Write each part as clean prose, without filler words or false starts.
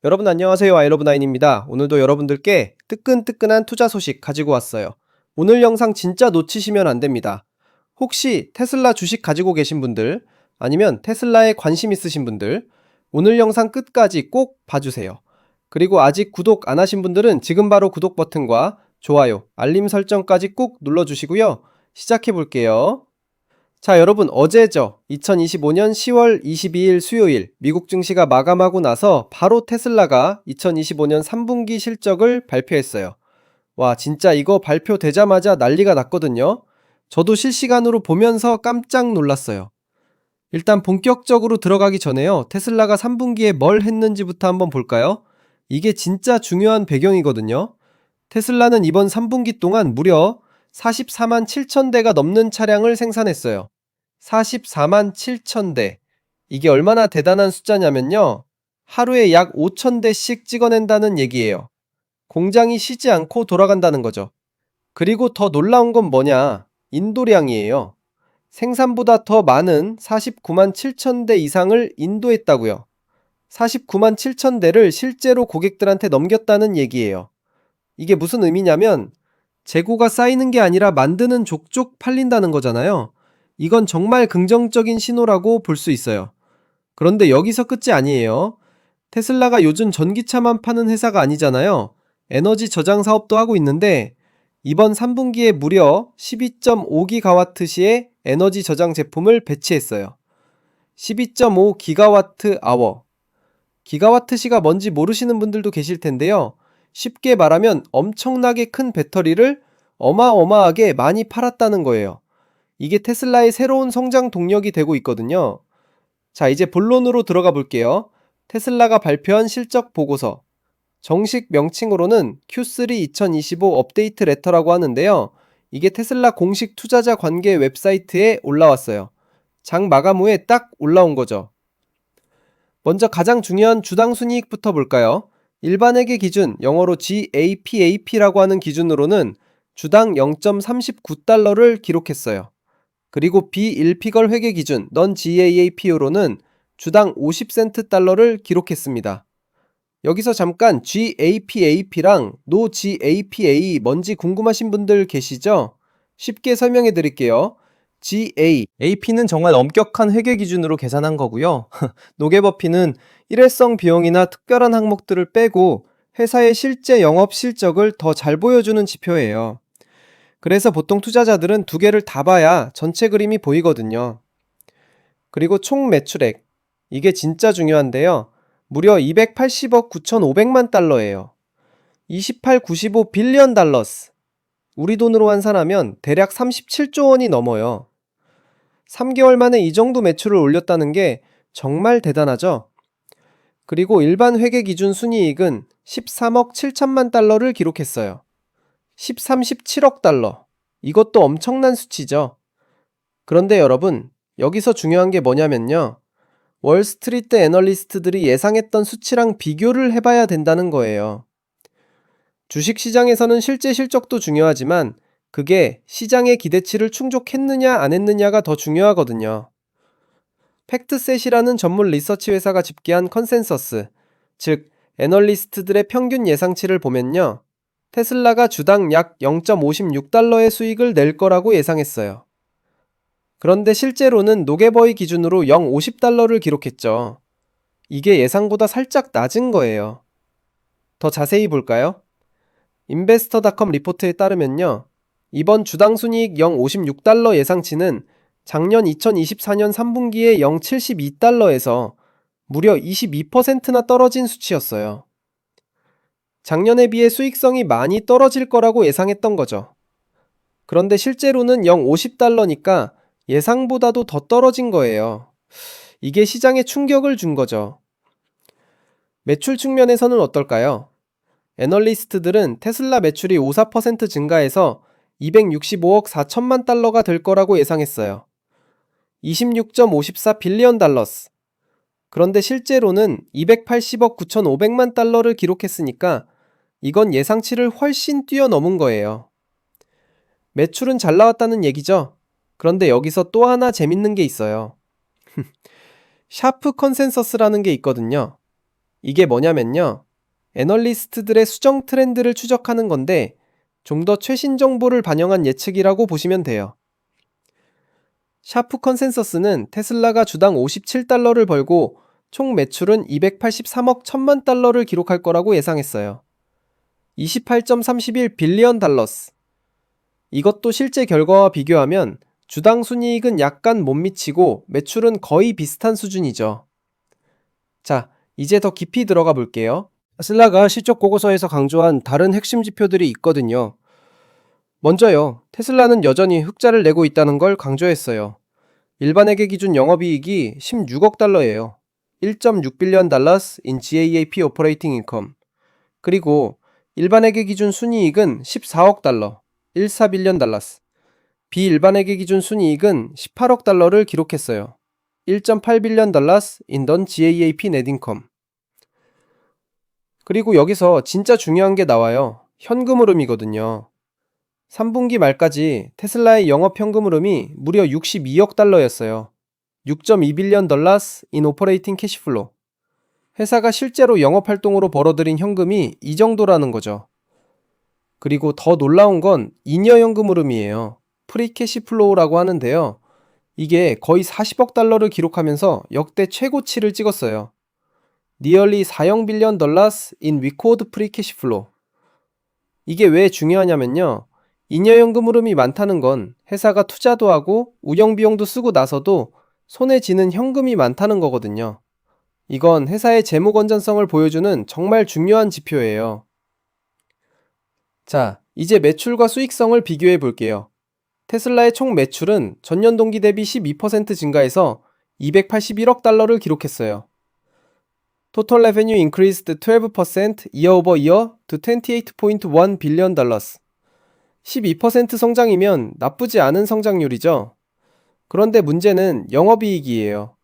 여러분 안녕하세요. 아이러브나인입니다. 오늘도 여러분들께 뜨끈뜨끈한 투자 소식 가지고 왔어요. 오늘 영상 진짜 놓치시면 안 됩니다. 혹시 테슬라 주식 가지고 계신 분들, 아니면 테슬라에 관심 있으신 분들, 오늘 영상 끝까지 꼭 봐주세요. 그리고 아직 구독 안 하신 분들은 지금 바로 구독 버튼과 좋아요, 알림 설정까지 꼭 눌러주시고요. 시작해 볼게요. 자, 여러분 어제죠. 2025년 10월 22일 수요일 미국 증시가 마감하고 나서 바로 테슬라가 2025년 3분기 실적을 발표했어요. 와, 진짜 이거 발표되자마자 난리가 났거든요. 저도 실시간으로 보면서 깜짝 놀랐어요. 일단 본격적으로 들어가기 전에요. 테슬라가 3분기에 뭘 했는지부터 한번 볼까요? 이게 진짜 중요한 배경이거든요. 테슬라는 이번 3분기 동안 무려 44만 7천 대가 넘는 차량을 생산했어요. 44만 7천 대. 이게 얼마나 대단한 숫자냐면요. 하루에 약 5천 대씩 찍어낸다는 얘기예요. 공장이 쉬지 않고 돌아간다는 거죠. 그리고 더 놀라운 건 뭐냐? 인도량이에요. 생산보다 더 많은 49만 7천 대 이상을 인도했다고요. 49만 7천 대를 실제로 고객들한테 넘겼다는 얘기예요. 이게 무슨 의미냐면 재고가 쌓이는 게 아니라 만드는 족족 팔린다는 거잖아요. 이건 정말 긍정적인 신호라고 볼 수 있어요. 그런데 여기서 끝이 아니에요. 테슬라가 요즘 전기차만 파는 회사가 아니잖아요. 에너지 저장 사업도 하고 있는데 이번 3분기에 무려 12.5기가와트시의 에너지 저장 제품을 배치했어요. 12.5기가와트 아워. 기가와트시가 뭔지 모르시는 분들도 계실 텐데요. 쉽게 말하면 엄청나게 큰 배터리를 어마어마하게 많이 팔았다는 거예요. 이게 테슬라의 새로운 성장 동력이 되고 있거든요. 자, 이제 본론으로 들어가 볼게요. 테슬라가 발표한 실적 보고서. 정식 명칭으로는 Q3 2025 업데이트 레터라고 하는데요. 이게 테슬라 공식 투자자 관계 웹사이트에 올라왔어요. 장 마감 후에 딱 올라온 거죠. 먼저 가장 중요한 주당 순이익부터 볼까요? 일반회계 기준, 영어로 GAPAP라고 하는 기준으로는 주당 0.39달러를 기록했어요. 그리고 비일피걸 회계 기준, non-GAAP로는 주당 50센트 달러를 기록했습니다. 여기서 잠깐 GAPAP랑 No-GAPA 뭔지 궁금하신 분들 계시죠? 쉽게 설명해 드릴게요. GAAP는 정말 엄격한 회계 기준으로 계산한 거고요. 노개버피는 일회성 비용이나 특별한 항목들을 빼고 회사의 실제 영업 실적을 더 잘 보여주는 지표예요. 그래서 보통 투자자들은 두 개를 다 봐야 전체 그림이 보이거든요. 그리고 총 매출액. 이게 진짜 중요한데요. 무려 280억 9,500만 달러예요. 28, 95 빌리언 달러스. 우리 돈으로 환산하면 대략 37조 원이 넘어요. 3개월 만에 이 정도 매출을 올렸다는 게 정말 대단하죠? 그리고 일반 회계 기준 순이익은 13억 7천만 달러를 기록했어요. 13, 17억 달러. 이것도 엄청난 수치죠. 그런데 여러분, 여기서 중요한 게 뭐냐면요. 월스트리트 애널리스트들이 예상했던 수치랑 비교를 해봐야 된다는 거예요. 주식시장에서는 실제 실적도 중요하지만 그게 시장의 기대치를 충족했느냐 안 했느냐가 더 중요하거든요. 팩트셋이라는 전문 리서치 회사가 집계한 컨센서스, 즉 애널리스트들의 평균 예상치를 보면요. 테슬라가 주당 약 0.56달러의 수익을 낼 거라고 예상했어요. 그런데 실제로는 노게버이 기준으로 0.50달러를 기록했죠. 이게 예상보다 살짝 낮은 거예요. 더 자세히 볼까요? 인베스터닷컴 리포트에 따르면요. 이번 주당 순이익 0.56달러 예상치는 작년 2024년 3분기에 0.72달러에서 무려 22%나 떨어진 수치였어요. 작년에 비해 수익성이 많이 떨어질 거라고 예상했던 거죠. 그런데 실제로는 0.50달러니까 예상보다도 더 떨어진 거예요. 이게 시장에 충격을 준 거죠. 매출 측면에서는 어떨까요? 애널리스트들은 테슬라 매출이 54% 증가해서 265억 4천만 달러가 될 거라고 예상했어요. 26.54 빌리언 달러스. 그런데 실제로는 280억 9,500만 달러를 기록했으니까 이건 예상치를 훨씬 뛰어넘은 거예요. 매출은 잘 나왔다는 얘기죠. 그런데 여기서 또 하나 재밌는 게 있어요. 샤프 컨센서스라는 게 있거든요. 이게 뭐냐면요. 애널리스트들의 수정 트렌드를 추적하는 건데 좀 더 최신 정보를 반영한 예측이라고 보시면 돼요. 샤프 컨센서스는 테슬라가 주당 57달러를 벌고 총 매출은 283억 1000만 달러를 기록할 거라고 예상했어요. 28.31 빌리언 달러스. 이것도 실제 결과와 비교하면 주당 순이익은 약간 못 미치고 매출은 거의 비슷한 수준이죠. 자, 이제 더 깊이 들어가 볼게요. 테슬라가 실적 보고서에서 강조한 다른 핵심 지표들이 있거든요. 먼저요, 테슬라는 여전히 흑자를 내고 있다는 걸 강조했어요. 일반회계 기준 영업이익이 16억 달러예요. 1.6 빌리언 달러스 in GAAP operating income. 그리고 일반회계 기준 순이익은 14억 달러, 14 빌리언 달러스. 비일반회계 기준 순이익은 18억 달러를 기록했어요. 1.8 빌리언 달러스 in non GAAP net income. 그리고 여기서 진짜 중요한 게 나와요. 현금 흐름이거든요. 3분기 말까지 테슬라의 영업 현금 흐름이 무려 62억 달러였어요. 6.2 빌리언 달러스 in operating cash flow. 회사가 실제로 영업 활동으로 벌어들인 현금이 이 정도라는 거죠. 그리고 더 놀라운 건 잉여 현금 흐름이에요. 프리 캐시 플로우라고 하는데요. 이게 거의 40억 달러를 기록하면서 역대 최고치를 찍었어요. Nearly 4영 빌리언 달러스 in record free cash flow. 이게 왜 중요하냐면요. 잉여 현금 흐름이 많다는 건 회사가 투자도 하고 운영 비용도 쓰고 나서도 손에 쥐는 현금이 많다는 거거든요. 이건 회사의 재무 건전성을 보여주는 정말 중요한 지표예요. 자, 이제 매출과 수익성을 비교해 볼게요. 테슬라의 총 매출은 전년 동기 대비 12% 증가해서 281억 달러를 기록했어요. Total revenue increased 12% year over year to 28.1 billion dollars. 12% 성장이면 나쁘지 않은 성장률이죠. 그런데 문제는 영업이익이에요.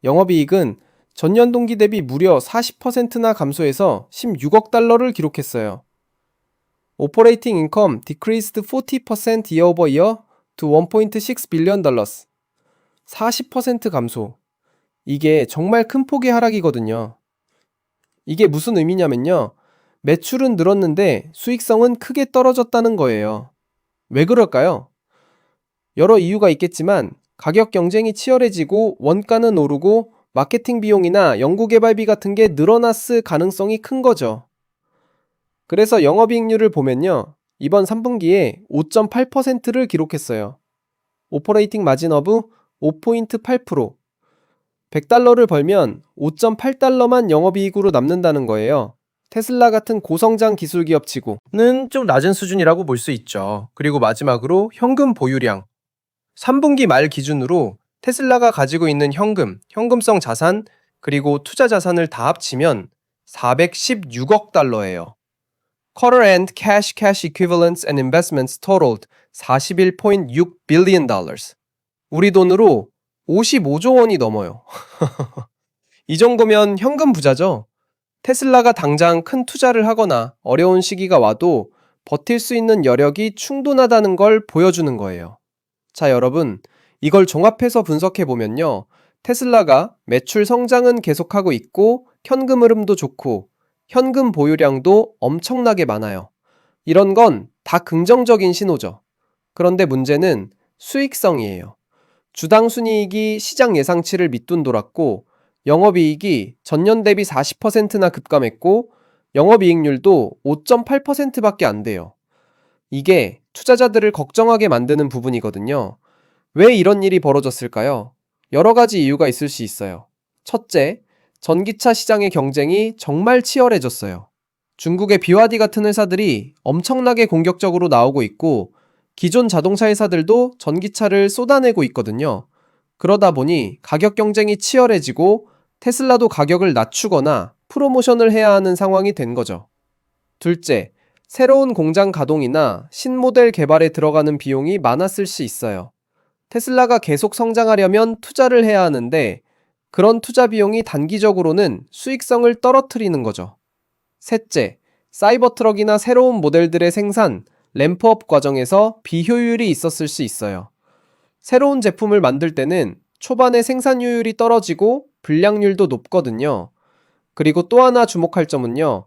영업이익은 전년 동기 대비 무려 40%나 감소해서 16억 달러를 기록했어요. Operating income decreased 40% year over year to 1.6 billion dollars. 40% 감소. 이게 정말 큰 폭의 하락이거든요. 이게 무슨 의미냐면요. 매출은 늘었는데 수익성은 크게 떨어졌다는 거예요. 왜 그럴까요? 여러 이유가 있겠지만 가격 경쟁이 치열해지고 원가는 오르고 마케팅 비용이나 연구개발비 같은 게 늘어났을 가능성이 큰 거죠. 그래서 영업이익률을 보면요. 이번 3분기에 5.8%를 기록했어요. 오퍼레이팅 마진 오브 5.8%. 100달러를 벌면 5.8달러만 영업이익으로 남는다는 거예요. 테슬라 같은 고성장 기술 기업치고는 좀 낮은 수준이라고 볼 수 있죠. 그리고 마지막으로 현금 보유량. 3분기 말 기준으로 테슬라가 가지고 있는 현금성 자산, 그리고 투자 자산을 다 합치면 416억 달러예요. Quarter end cash equivalents and investments totaled 41.6 billion dollars. 우리 돈으로 55조 원이 넘어요. 이 정도면 현금 부자죠? 테슬라가 당장 큰 투자를 하거나 어려운 시기가 와도 버틸 수 있는 여력이 충분하다는 걸 보여주는 거예요. 자, 여러분, 이걸 종합해서 분석해보면요. 테슬라가 매출 성장은 계속하고 있고 현금 흐름도 좋고 현금 보유량도 엄청나게 많아요. 이런 건 다 긍정적인 신호죠. 그런데 문제는 수익성이에요. 주당 순이익이 시장 예상치를 밑돈돌았고 영업이익이 전년 대비 40%나 급감했고 영업이익률도 5.8%밖에 안 돼요. 이게 투자자들을 걱정하게 만드는 부분이거든요. 왜 이런 일이 벌어졌을까요? 여러 가지 이유가 있을 수 있어요. 첫째, 전기차 시장의 경쟁이 정말 치열해졌어요. 중국의 BYD 같은 회사들이 엄청나게 공격적으로 나오고 있고 기존 자동차 회사들도 전기차를 쏟아내고 있거든요. 그러다 보니 가격 경쟁이 치열해지고 테슬라도 가격을 낮추거나 프로모션을 해야 하는 상황이 된 거죠. 둘째, 새로운 공장 가동이나 신모델 개발에 들어가는 비용이 많았을 수 있어요. 테슬라가 계속 성장하려면 투자를 해야 하는데 그런 투자 비용이 단기적으로는 수익성을 떨어뜨리는 거죠. 셋째, 사이버 트럭이나 새로운 모델들의 생산, 램프업 과정에서 비효율이 있었을 수 있어요. 새로운 제품을 만들 때는 초반에 생산 효율이 떨어지고 불량률도 높거든요. 그리고 또 하나 주목할 점은요.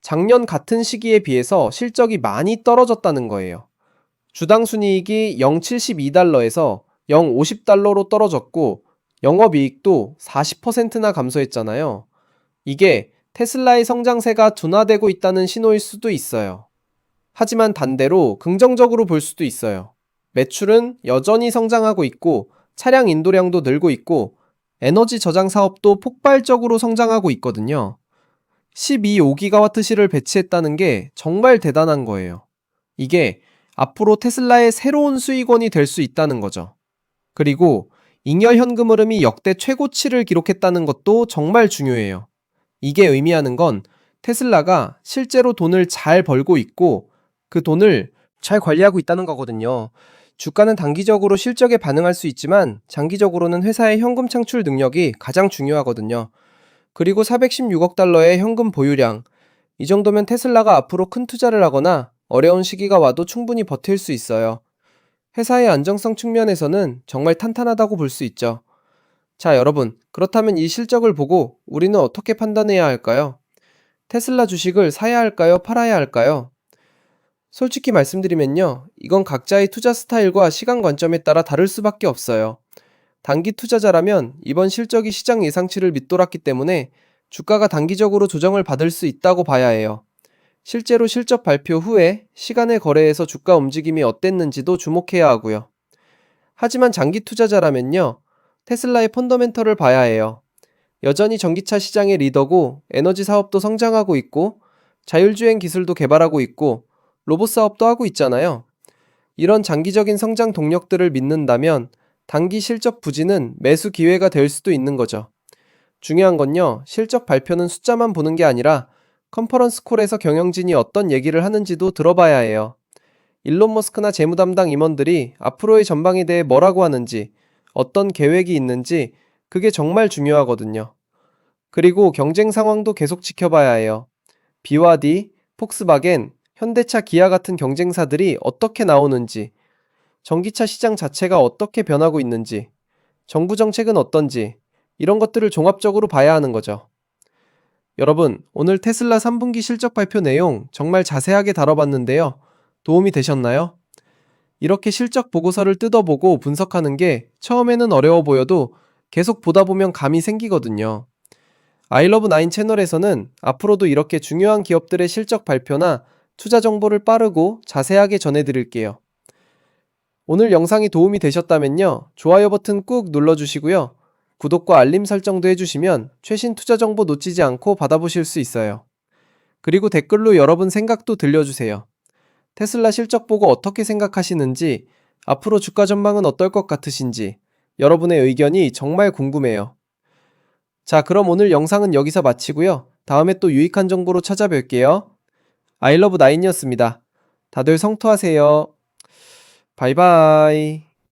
작년 같은 시기에 비해서 실적이 많이 떨어졌다는 거예요. 주당 순이익이 0.72달러에서 0.50달러로 떨어졌고 영업이익도 40%나 감소했잖아요. 이게 테슬라의 성장세가 둔화되고 있다는 신호일 수도 있어요. 하지만 반대로 긍정적으로 볼 수도 있어요. 매출은 여전히 성장하고 있고 차량 인도량도 늘고 있고 에너지 저장 사업도 폭발적으로 성장하고 있거든요. 12.5GWh를 배치했다는 게 정말 대단한 거예요. 이게 앞으로 테슬라의 새로운 수익원이 될 수 있다는 거죠. 그리고 잉여 현금 흐름이 역대 최고치를 기록했다는 것도 정말 중요해요. 이게 의미하는 건 테슬라가 실제로 돈을 잘 벌고 있고 그 돈을 잘 관리하고 있다는 거거든요. 주가는 단기적으로 실적에 반응할 수 있지만 장기적으로는 회사의 현금 창출 능력이 가장 중요하거든요. 그리고 416억 달러의 현금 보유량, 이 정도면 테슬라가 앞으로 큰 투자를 하거나 어려운 시기가 와도 충분히 버틸 수 있어요. 회사의 안정성 측면에서는 정말 탄탄하다고 볼 수 있죠. 자, 여러분, 그렇다면 이 실적을 보고 우리는 어떻게 판단해야 할까요? 테슬라 주식을 사야 할까요? 팔아야 할까요? 솔직히 말씀드리면요, 이건 각자의 투자 스타일과 시간 관점에 따라 다를 수밖에 없어요. 단기 투자자라면 이번 실적이 시장 예상치를 밑돌았기 때문에 주가가 단기적으로 조정을 받을 수 있다고 봐야 해요. 실제로 실적 발표 후에 시간의 거래에서 주가 움직임이 어땠는지도 주목해야 하고요. 하지만 장기 투자자라면요, 테슬라의 펀더멘털을 봐야 해요. 여전히 전기차 시장의 리더고 에너지 사업도 성장하고 있고 자율주행 기술도 개발하고 있고 로봇 사업도 하고 있잖아요. 이런 장기적인 성장 동력들을 믿는다면 단기 실적 부진은 매수 기회가 될 수도 있는 거죠. 중요한 건요, 실적 발표는 숫자만 보는 게 아니라 컨퍼런스 콜에서 경영진이 어떤 얘기를 하는지도 들어봐야 해요. 일론 머스크나 재무담당 임원들이 앞으로의 전망에 대해 뭐라고 하는지, 어떤 계획이 있는지, 그게 정말 중요하거든요. 그리고 경쟁 상황도 계속 지켜봐야 해요. BYD, 폭스바겐, 현대차, 기아 같은 경쟁사들이 어떻게 나오는지, 전기차 시장 자체가 어떻게 변하고 있는지, 정부 정책은 어떤지, 이런 것들을 종합적으로 봐야 하는 거죠. 여러분, 오늘 테슬라 3분기 실적 발표 내용 정말 자세하게 다뤄봤는데요. 도움이 되셨나요? 이렇게 실적 보고서를 뜯어보고 분석하는 게 처음에는 어려워 보여도 계속 보다 보면 감이 생기거든요. 아이러브9 채널에서는 앞으로도 이렇게 중요한 기업들의 실적 발표나 투자 정보를 빠르고 자세하게 전해드릴게요. 오늘 영상이 도움이 되셨다면요, 좋아요 버튼 꾹 눌러주시고요. 구독과 알림 설정도 해주시면 최신 투자 정보 놓치지 않고 받아보실 수 있어요. 그리고 댓글로 여러분 생각도 들려주세요. 테슬라 실적 보고 어떻게 생각하시는지, 앞으로 주가 전망은 어떨 것 같으신지, 여러분의 의견이 정말 궁금해요. 자, 그럼 오늘 영상은 여기서 마치고요. 다음에 또 유익한 정보로 찾아뵐게요. 아이러브9이었습니다. 다들 성투하세요. 바이바이.